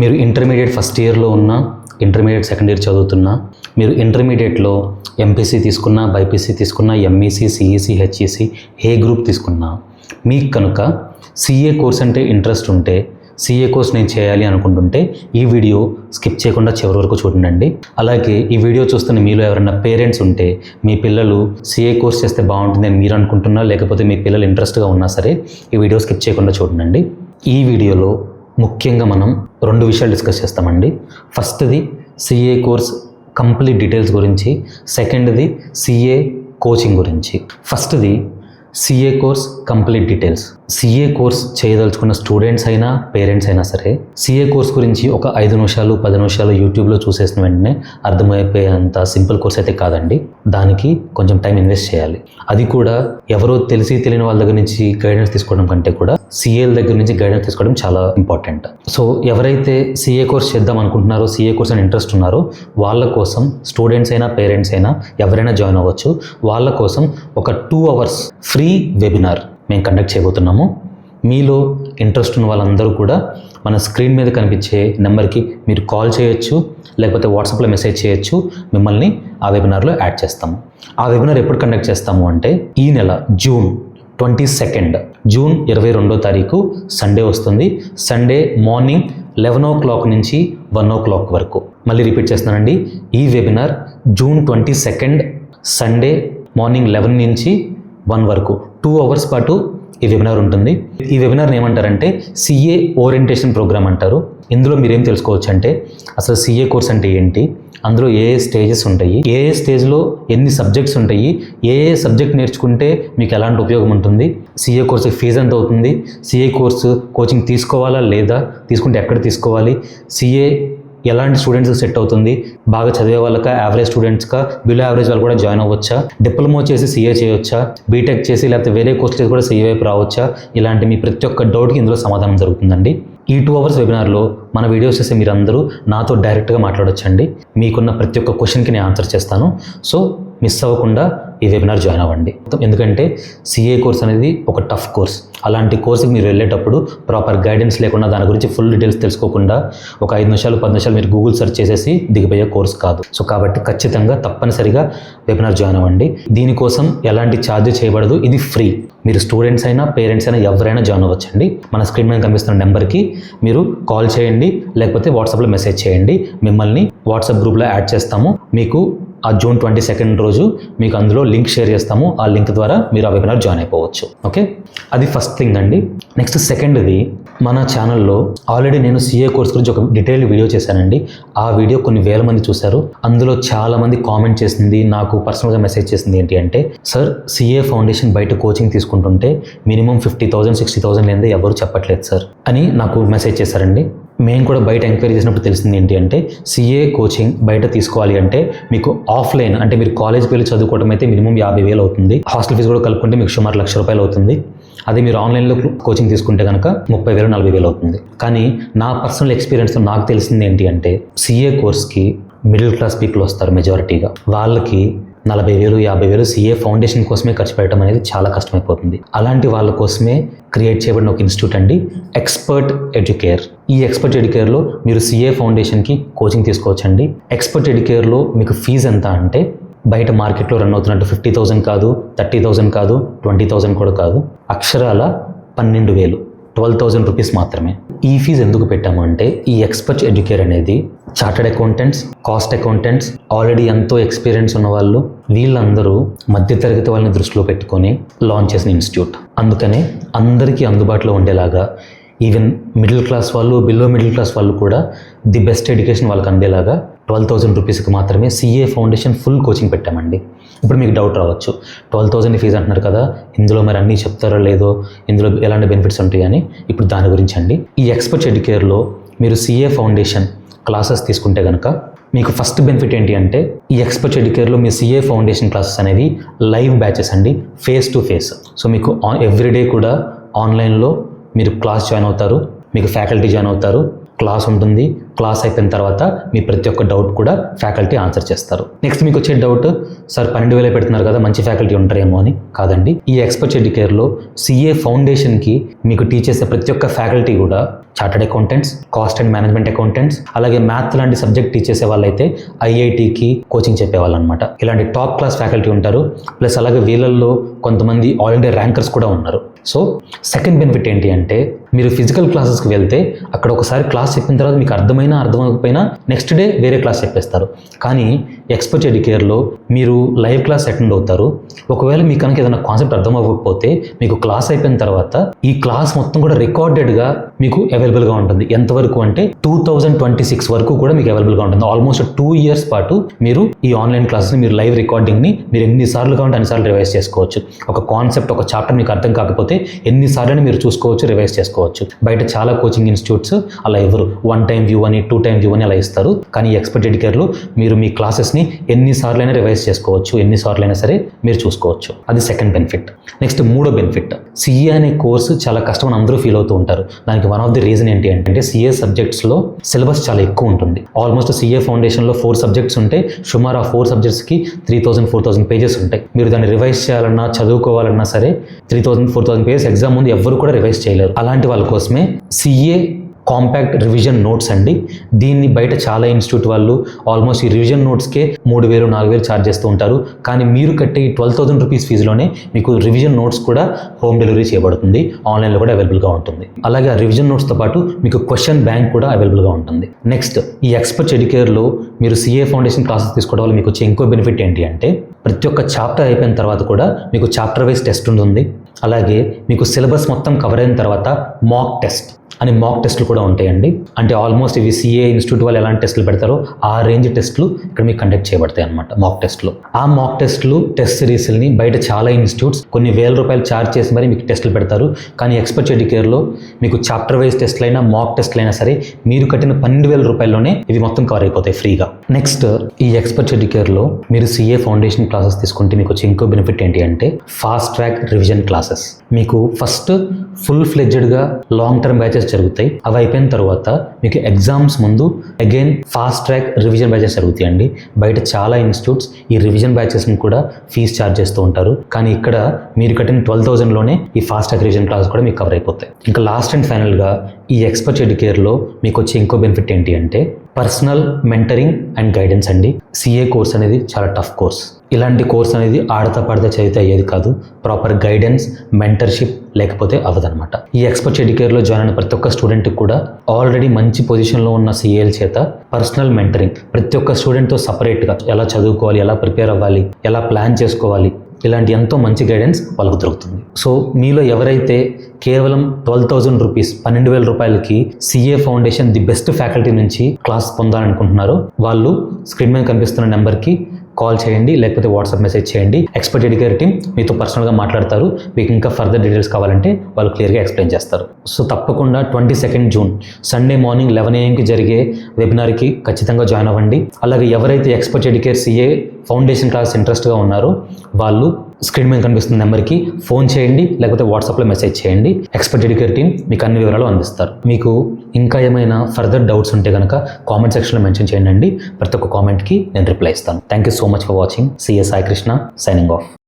మీరు intermediate first ఇయర్లో ఉన్న, ఇంటర్మీడియట్ సెకండ్ ఇయర్ చదువుతున్నా, మీరు ఇంటర్మీడియట్లో ఎంపీసీ తీసుకున్నా, బైపీసీ తీసుకున్నా, ఎంఈసీ, సిఈసీ, హెచ్ఈసీ ఏ గ్రూప్ తీసుకున్నా, మీకు కనుక సిఏ కోర్స్ అంటే ఇంట్రెస్ట్ ఉంటే, సిఏ కోర్స్ నేను చేయాలి అనుకుంటుంటే ఈ వీడియో స్కిప్ చేయకుండా చివరి వరకు చూడండి. అలాగే ఈ వీడియో చూస్తున్న మీలో ఎవరైనా పేరెంట్స్ ఉంటే, మీ పిల్లలు సిఏ కోర్స్ చేస్తే బాగుంటుంది అని మీరు అనుకుంటున్నా, లేకపోతే మీ పిల్లలు ఇంట్రెస్ట్గా ఉన్నా సరే ఈ వీడియో స్కిప్ చేయకుండా చూడండి. ఈ వీడియోలో ముఖ్యంగా మనం 2 విషయాలు డిస్కస్ చేస్తామండి. ఫస్ట్ది సిఏ కోర్స్ కంప్లీట్ డీటెయిల్స్ గురించి, సెకండ్ది సిఏ కోచింగ్ గురించి. ఫస్ట్ది CA course complete details. CA course చేయదలుచుకున్న స్టూడెంట్స్ అయినా, పేరెంట్స్ అయినా సరే సిఏ కోర్స్ గురించి ఒక 5 నిమిషాలు 10 నిమిషాలు యూట్యూబ్లో చూసేసిన వెంటనే అర్థమైపోయేంత సింపుల్ కోర్స్ అయితే కాదండి. దానికి కొంచెం టైం ఇన్వెస్ట్ చేయాలి. అది కూడా ఎవరో తెలియని వాళ్ళ దగ్గర నుంచి గైడెన్స్ తీసుకోవడం కంటే కూడా సిఏల దగ్గర నుంచి గైడెన్స్ తీసుకోవడం చాలా ఇంపార్టెంట్. సో ఎవరైతే సిఏ కోర్స్ చేద్దాం అనుకుంటున్నారో, సిఏ కోర్స్ అని ఇంట్రెస్ట్ ఉన్నారో వాళ్ళ కోసం, స్టూడెంట్స్ అయినా పేరెంట్స్ అయినా ఎవరైనా జాయిన్ అవ్వచ్చు. వాళ్ళ కోసం ఒక 2 hours ఫ్రీ వెబినార్ మేము కండక్ట్ చేయబోతున్నాము. మీలో ఇంట్రెస్ట్ ఉన్న వాళ్ళందరూ కూడా మన స్క్రీన్ మీద కనిపించే నెంబర్కి మీరు కాల్ చేయొచ్చు, లేకపోతే వాట్సాప్లో మెసేజ్ చేయొచ్చు. మిమ్మల్ని ఆ వెబినార్లో యాడ్ చేస్తాము. ఆ వెబినార్ ఎప్పుడు కండక్ట్ చేస్తాము అంటే ఈ నెల జూన్ 22 జూన్ 22వ తారీఖు సండే వస్తుంది. సండే మార్నింగ్ 11 o'clock నుంచి 1 o'clock వరకు. మళ్ళీ రిపీట్ చేస్తున్నానండి. ఈ వెబినార్ జూన్ 22 సండే మార్నింగ్ 11 నుంచి 1 వరకు 2 hours పాటు ఈ వెబినార్ ఉంటుంది. ఈ వెబినార్ని ఏమంటారంటే సిఏ ఓరియంటేషన్ ప్రోగ్రామ్ అంటారు. ఇందులో మీరేం తెలుసుకోవచ్చు అంటే అసలు సిఏ కోర్స్ అంటే ఏంటి, అందులో ఏ స్టేజెస్ ఉంటాయి, ఏ స్టేజ్లో ఎన్ని సబ్జెక్ట్స్ ఉంటాయి, ఏ సబ్జెక్ట్ నేర్చుకుంటే మీకు ఎలాంటి ఉపయోగం ఉంటుంది, సిఏ కోర్సు ఫీజు ఎంత అవుతుంది, సిఏ కోర్సు కోచింగ్ తీసుకోవాలా లేదా, తీసుకుంటే ఎక్కడ తీసుకోవాలి, సిఏ ఎలాంటి స్టూడెంట్స్ సెట్ అవుతుంది, బాగా చదివే వాళ్ళకా, యావరేజ్ స్టూడెంట్స్కా, బిలో యావరేజ్ వాళ్ళు కూడా జాయిన్ అవ్వచ్చా, డిప్లొమా చేసి సిఏ చేయొచ్చా, బీటెక్ చేసి లేకపోతే వేరే కోర్స్ చేసి కూడా సిఏ వైపు రావచ్చా, ఇలాంటి మీ ప్రతి ఒక్క డౌట్కి ఇందులో సమాధానం జరుగుతుందండి. ఈ 2 hours వెబినార్లో మన వీడియోస్ చేస్తే మీరందరూ నాతో డైరెక్ట్గా మాట్లాడొచ్చండి. మీకున్న ప్రతి ఒక్క క్వశ్చన్కి నేను ఆన్సర్ చేస్తాను. సో మిస్ అవ్వకుండా ఈ వెబినార్ జాయిన్ అవ్వండి. ఎందుకంటే సిఏ కోర్స్ అనేది ఒక టఫ్ కోర్స్. అలాంటి కోర్సుకి మీరు వెళ్ళేటప్పుడు ప్రాపర్ గైడెన్స్ లేకుండా, దాని గురించి ఫుల్ డీటెయిల్స్ తెలుసుకోకుండా ఒక 5 నిమిషాలు 10 నిమిషాలు మీరు గూగుల్ సెర్చ్ చేసేసి దిగిపోయే కోర్స్ కాదు. సో కాబట్టి ఖచ్చితంగా తప్పనిసరిగా వెబినార్ జాయిన్ అవ్వండి. దీనికోసం ఎలాంటి ఛార్జ్ చేయబడదు. ఇది ఫ్రీ. మీరు స్టూడెంట్స్ అయినా, పేరెంట్స్ అయినా ఎవరైనా జాయిన్ అవ్వచ్చండి. మన స్క్రీన్ మీద కనిపిస్తున్న నెంబర్కి మీరు కాల్ చేయండి, లేకపోతే వాట్సాప్లో మెసేజ్ చేయండి. మిమ్మల్ని వాట్సాప్ గ్రూప్లో యాడ్ చేస్తాము. మీకు ఆ జూన్ 22 రోజు మీకు అందులో లింక్ షేర్ చేస్తాము. ఆ లింక్ ద్వారా మీరు ఆ వెబినార్ జాయిన్ అయిపోవచ్చు. ఓకే, అది ఫస్ట్ థింగ్ అండి. నెక్స్ట్ సెకండ్ది, మన ఛానల్లో ఆల్రెడీ నేను సిఏ కోర్స్ గురించి ఒక డీటెయిల్డ్ వీడియో చేశానండి. ఆ వీడియో కొన్ని వేల మంది చూశారు. అందులో చాలామంది కామెంట్ చేసింది, నాకు పర్సనల్గా మెసేజ్ చేసింది ఏంటి అంటే, సార్ సిఏ ఫౌండేషన్ బయట కోచింగ్ తీసుకుంటుంటే మినిమం 50,000 60,000 లేదే ఎవరు చెప్పట్లేదు సార్ అని నాకు మెసేజ్ చేశారండి. మేము కూడా బయట ఎంక్వైరీ చేసినప్పుడు తెలిసింది ఏంటి అంటే, సిఏ కోచింగ్ బయట తీసుకోవాలి అంటే మీకు ఆఫ్లైన్ అంటే మీరు కాలేజ్కి వెళ్ళి చదువుకోవడం అయితే మినిమం 50,000 అవుతుంది. హాస్టల్ ఫీజు కూడా కలుపుకుంటే మీకు సుమారు ₹1,00,000 అవుతుంది. అదే మీరు ఆన్లైన్లో కోచింగ్ తీసుకుంటే కనుక 30,000 40,000 అవుతుంది. కానీ నా పర్సనల్ ఎక్స్పీరియన్స్తో నాకు తెలిసింది ఏంటి అంటే, సిఏ కోర్స్కి మిడిల్ క్లాస్ పీపుల్ వస్తారు మెజారిటీగా. వాళ్ళకి 40,000 50,000 సిఏ ఫౌండేషన్ కోసమే ఖర్చు పెట్టడం అనేది చాలా కష్టమైపోతుంది. అలాంటి వాళ్ళ కోసమే క్రియేట్ చేయబడిన ఒక ఇన్స్టిట్యూట్ అండి, ఎక్స్పర్ట్ ఎడ్యుకేర్. ఈ ఎక్స్పర్ట్ ఎడ్యుకేర్లో మీరు సిఏ ఫౌండేషన్కి కోచింగ్ తీసుకోవచ్చండి. ఎక్స్పర్ట్ ఎడ్యుకేర్లో మీకు ఫీజు ఎంత అంటే, బయట మార్కెట్లో రన్ అవుతున్నట్టు 50,000 కాదు, 30,000 కాదు, 20,000 కూడా కాదు, అక్షరాల 12,000 ₹12,000 రూపీస్ మాత్రమే. ఈ ఫీజు ఎందుకు పెట్టాము అంటే, ఈ ఎక్స్పర్ట్ ఎడ్యుకేర్ అనేది chartered accountants, cost accountants, already ఎంతో ఎక్స్పీరియన్స్ ఉన్న వాళ్ళు, వీళ్ళందరూ మధ్యతరగతి వాళ్ళని దృష్టిలో పెట్టుకొని లాంచ్ చేసిన ఇన్స్టిట్యూట్. అందుకనే అందరికీ అందుబాటులో ఉండేలాగా, ఈవెన్ మిడిల్ క్లాస్ వాళ్ళు, బిలో మిడిల్ క్లాస్ వాళ్ళు కూడా ది బెస్ట్ ఎడ్యుకేషన్ వాళ్ళకి అందేలాగా 12,000 రూపీస్కి మాత్రమే సిఏ ఫౌండేషన్ ఫుల్ కోచింగ్ పెట్టామండి. ఇప్పుడు మీకు డౌట్ రావచ్చు, 12,000 ఫీజు అంటున్నారు కదా, ఇందులో మరి అన్నీ చెప్తారో లేదో, ఇందులో ఎలాంటి బెనిఫిట్స్ ఉంటాయి అని. ఇప్పుడు దాని గురించి అండి, ఈ ఎక్స్పర్ట్ ఎడ్యుకేర్లో మీరు సిఏ ఫౌండేషన్ క్లాసెస్ తీసుకుంటే కనుక మీకు ఫస్ట్ బెనిఫిట్ ఏంటి అంటే, ఈ ఎక్స్పర్ట్ ఎడ్యుకేర్లో మీ సిఏ ఫౌండేషన్ క్లాసెస్ అనేవి లైవ్ బ్యాచెస్ అండి, ఫేస్ టు ఫేస్. సో మీకు ఎవ్రీడే కూడా ఆన్లైన్లో మీరు క్లాస్ జాయిన్ అవుతారు, మీకు ఫ్యాకల్టీ జాయిన్ అవుతారు, క్లాస్ ఉంటుంది, క్లాస్ అయిపోయిన తర్వాత మీ ప్రతి ఒక్క డౌట్ కూడా ఫ్యాకల్టీ ఆన్సర్ చేస్తారు. నెక్స్ట్ మీకు వచ్చే డౌట్, సార్ 12,000 పెడుతున్నారు కదా, మంచి ఫ్యాకల్టీ ఉంటారేమో అని. కాదండి, ఈ ఎక్స్పర్ట్ ఎడ్యుకేర్లో CA ఫౌండేషన్కి మీకు టీచ్ చేసే ప్రతి ఒక్క ఫ్యాకల్టీ కూడా chartered accountants, cost and management accountants, అలాగే మ్యాథ్ లాంటి సబ్జెక్ట్ టీచ్ చేసే వాళ్ళైతే IITకి కోచింగ్ చెప్పేవాళ్ళు అనమాట. ఇలాంటి టాప్ క్లాస్ ఫ్యాకల్టీ ఉంటారు. ప్లస్ అలాగే వీళ్ళల్లో కొంతమంది ఆల్ ఇండియా ర్యాంకర్స్ కూడా ఉన్నారు. సో సెకండ్ బెనిఫిట్ ఏంటి అంటే, మీరు ఫిజికల్ క్లాసెస్కి వెళ్తే అక్కడ ఒకసారి క్లాస్ చెప్పిన తర్వాత మీకు అర్థమైనా అర్థమైపోయినా నెక్స్ట్ డే వేరే క్లాస్ చెప్పేస్తారు. కానీ ఎక్స్పర్ట్ ఎడ్యుకేర్లో మీరు లైవ్ క్లాస్ అటెండ్ అవుతారు. ఒకవేళ మీకు కనుక ఏదైనా కాన్సెప్ట్ అర్థం అవ్వకపోతే మీకు క్లాస్ అయిపోయిన తర్వాత ఈ క్లాస్ మొత్తం కూడా రికార్డెడ్గా మీకు అవైలబుల్గా ఉంటుంది. ఎంతవరకు అంటే 2026 వరకు కూడా మీకు అవైలబుల్గా ఉంటుంది. ఆల్మోస్ట్ 2 years పాటు మీరు ఈ ఆన్లైన్ క్లాసెస్ని, మీరు లైవ్ రికార్డింగ్ని మీరు ఎన్నిసార్లు కావాలంటే అన్నిసార్లు రివైజ్ చేసుకోవచ్చు. ఒక కాన్సెప్ట్, ఒక చాప్టర్ మీకు అర్థం కాకపోతే ఎన్నిసార్లు మీరు చూసుకోవచ్చు, రివైజ్ చేసుకోవచ్చు. బయట చాలా కోచింగ్ ఇన్స్టిట్యూట్స్ అలా ఎవరు 1 time వ్యూ అని 2 time వ్యూ అని అలా ఇస్తారు. కానీ ఎక్స్పర్ట్ ఎడ్యుకేర్లో మీరు మీ క్లాసెస్ని ఎన్నిసార్లు అయినా రివైజ్ చేసుకోవచ్చు, ఎన్నిసార్లు అయినా సరే మీరు చూసుకోవచ్చు. అది సెకండ్ బెనిఫిట్. నెక్స్ట్ మూడో బెనిఫిట్, CA అనే కోర్సు చాలా కష్టం అని అందరూ ఫీల్ అవుతూ ఉంటారు. దానికి వన్ ఆఫ్ ది రీజన్ ఏంటి అంటే CA సబ్జెక్ట్స్లో సిలబస్ చాలా ఎక్కువ ఉంటుంది. ఆల్మోస్ట్ CA ఫౌండేషన్లో 4 subjects ఉంటే సుమారు ఆ 4 subjectsకి 3,000-4,000 pages ఉంటాయి. మీరు దాన్ని రివైజ్ చేయాలన్నా చదువుకోవాలన్నా సరే 3,000-4,000 pages ఎగ్జామ్ ముందు ఎవ్వరు కూడా రివైజ్ చేయలేరు. అలాంటి వాళ్ళ కోసమే CA కాంపాక్ట్ రివిజన్ నోట్స్ అండి. దీన్ని బయట చాలా ఇన్స్టిట్యూట్ వాళ్ళు ఆల్మోస్ట్ ఈ రివిజన్ నోట్స్కే 3,000-4,000 ఛార్జ్ చేస్తూ ఉంటారు. కానీ మీరు కట్టే ఈ 12,000 రూపీస్ ఫీజులోనే మీకు రివిజన్ నోట్స్ కూడా హోమ్ డెలివరీ చేయబడుతుంది. ఆన్లైన్లో కూడా అవైలబుల్గా ఉంటుంది. అలాగే ఆ రివిజన్ నోట్స్తో పాటు మీకు క్వశ్చన్ బ్యాంక్ కూడా అవైలబుల్గా ఉంటుంది. నెక్స్ట్, ఈ ఎక్స్పర్ట్ ఎడ్యుకేర్లో మీరు CA ఫౌండేషన్ క్లాసెస్ తీసుకోవడం వల్ల మీకు వచ్చే ఇంకో బెనిఫిట్ ఏంటి అంటే, ప్రతి ఒక్క చాప్టర్ అయిపోయిన తర్వాత కూడా మీకు చాప్టర్ వైజ్ టెస్ట్ ఉంటుంది. అలాగే మీకు సిలబస్ మొత్తం కవర్ అయిన తర్వాత మాక్ టెస్ట్ అని మాక్ టెస్ట్లు కూడా ఉంటాయండి. అంటే ఆల్మోస్ట్ ఇవి CA ఇన్స్టిట్యూట్ వాళ్ళు ఎలాంటి టెస్టులు పెడతారో ఆ రేంజ్ టెస్టులు ఇక్కడ మీకు కండక్ట్ చేయబడతాయి అనమాట, మాక్ టెస్ట్లు. ఆ మాక్ టెస్ట్లు, టెస్ట్ సిరీస్ని బయట చాలా ఇన్స్టిట్యూట్స్ కొన్ని ₹1,000 ఛార్జ్ చేసి మరి మీకు టెస్టులు పెడతారు. కానీ ఎక్స్పర్ట్ ఎడ్యుకేర్లో మీకు చాప్టర్ వైజ్ టెస్ట్లు అయినా మాక్ టెస్ట్లు అయినా సరే మీరు కట్టిన ₹12,000లోనే ఇవి మొత్తం కవర్ అయిపోతాయి ఫ్రీగా. నెక్స్ట్, ఈ ఎక్స్పర్ట్ ఎడ్యుకేర్లో మీరు CA ఫౌండేషన్ క్లాసెస్ తీసుకుంటే మీకు వచ్చే ఇంకో బెనిఫిట్ ఏంటి అంటే, ఫాస్ట్ ట్రాక్ రివిజన్ క్లాసెస్. మీకు ఫస్ట్ ఫుల్ ఫ్లెడ్జ్డ్గా లాంగ్ టర్మ్ బ్యాచెస్ జరుగుతాయి. అవి అయిపోయిన తర్వాత మీకు ఎగ్జామ్స్ ముందు again fast track revision batches జరుగుతాయండి. బయట చాలా ఇన్స్టిట్యూట్స్ ఈ రివిజన్ బ్యాచెస్ని కూడా ఫీజు ఛార్జ్ చేస్తూ ఉంటారు. కానీ ఇక్కడ మీరు కట్టిన 12,000లోనే ఈ ఫాస్ట్ ట్రాక్ రివిజన్ క్లాసెస్ కూడా మీకు కవర్ అయిపోతాయి. ఇంకా లాస్ట్ అండ్ ఫైనల్గా ఈ ఎక్స్పర్ట్ ఎడ్యుకేర్లో మీకు వచ్చే ఇంకో బెనిఫిట్ ఏంటి అంటే, పర్సనల్ మెంటరింగ్ అండ్ గైడెన్స్ అండి. CA కోర్స్ అనేది చాలా టఫ్ కోర్స్. ఇలాంటి కోర్స్ అనేది ఆడతా పాడతా చదివితే అయ్యేది కాదు. ప్రాపర్ గైడెన్స్, మెంటర్షిప్ లేకపోతే అవ్వదన్నమాట. ఈ ఎక్స్పర్ట్ ఎడ్యుకేర్లో జాయిన్ అయిన ప్రతి ఒక్క స్టూడెంట్కి కూడా ఆల్రెడీ మంచి పొజిషన్లో ఉన్న CAల చేత పర్సనల్ మెంటరింగ్, ప్రతి ఒక్క స్టూడెంట్తో సపరేట్గా ఎలా చదువుకోవాలి, ఎలా ప్రిపేర్ అవ్వాలి, ఎలా ప్లాన్ చేసుకోవాలి, ఇలాంటి ఎంతో మంచి గైడెన్స్ వాళ్ళకు దొరుకుతుంది. సో మీలో ఎవరైతే కేవలం 12,000 రూపీస్, ₹12,000కి CA foundation the best faculty నుంచి క్లాస్ పొందాలనుకుంటున్నారో వాళ్ళు స్క్రీన్ మీద కనిపిస్తున్న నెంబర్కి కాల్ చేయండి, లేకపోతే వాట్సాప్ మెసేజ్ చేయండి. ఎక్స్పర్ట్ ఎడ్యుకేర్ టీమ్ మీతో పర్సనల్గా మాట్లాడతారు. మీకు ఇంకా ఫర్దర్ డీటెయిల్స్ కావాలంటే వాళ్ళు క్లియర్గా ఎక్స్ప్లెయిన్ చేస్తారు. సో తప్పకుండా 22 జూన్ సండే మార్నింగ్ 11 AM జరిగే వెబినార్కి ఖచ్చితంగా జాయిన్ అవ్వండి. అలాగే ఎవరైతే expert educare CA foundation class ఇంట్రెస్ట్గా ఉన్నారో వాళ్ళు స్క్రీన్ మీద కనిపిస్తున్న నెంబర్కి ఫోన్ చేయండి, లేకపోతే వాట్సాప్లో మెసేజ్ చేయండి. ఎక్స్పర్ట్ ఎడ్యుకేర్ టీమ్ మీకు అన్ని వివరాలు అందిస్తారు. మీకు ఇంకా ఏమైనా ఫర్దర్ డౌట్స్ ఉంటే కనుక కామెంట్ సెక్షన్లో మెన్షన్ చేయండి. ప్రతి ఒక్క కామెంట్కి నేను రిప్లై ఇస్తాను. Thank you so much for watching. CA Sai Krishna signing off.